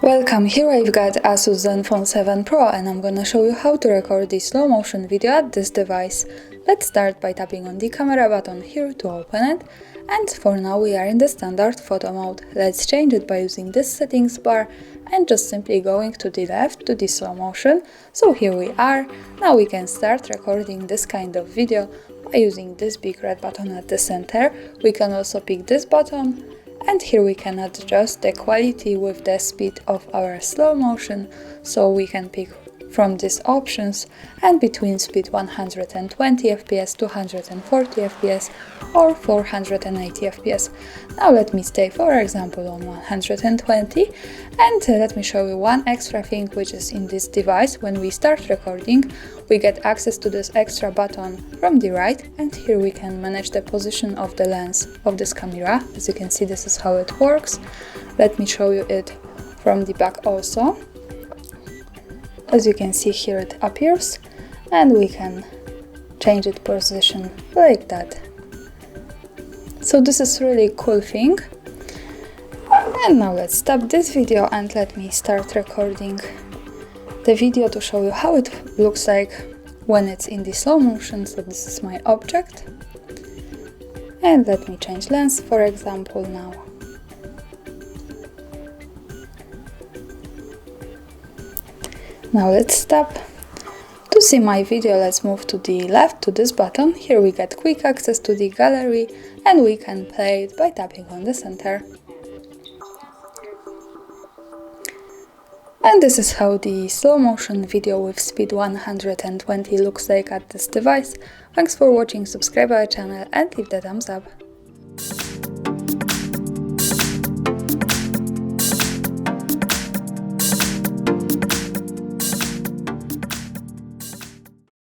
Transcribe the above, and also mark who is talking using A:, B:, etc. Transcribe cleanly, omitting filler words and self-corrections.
A: Welcome, here I've got ASUS Zenfone 7 Pro and I'm gonna show you how to record the slow motion video at this device. Let's start by tapping on the camera button here to open it, and for now we are in the standard photo mode. Let's change it by using this settings bar and just simply going to the left to the slow motion. So here we are. Now we can start recording this kind of video by using this big red button at the center. We can also pick this button, and here we can adjust the quality with the speed of our slow motion, so we can pick from these options and between speed 120 fps, 240 fps or 480 fps. Now let me stay for example on 120, and let me show you one extra thing which is in this device. When we start recording, we get access to this extra button from the right, and here we can manage the position of the lens of this camera. As you can see, this is how it works. Let me show you it from the back also. As you can see here it appears, and we can change its position like that. So this is really cool thing. And now let's stop this video and let me start recording the video to show you how it looks like when it's in the slow motion. So this is my object, and let me change lens for example now. Now let's stop. To see my video, let's move to the left to this button. Here we get quick access to the gallery and we can play it by tapping on the center. And this is how the slow motion video with speed 120 looks like at this device. Thanks for watching, subscribe our channel and leave the thumbs up.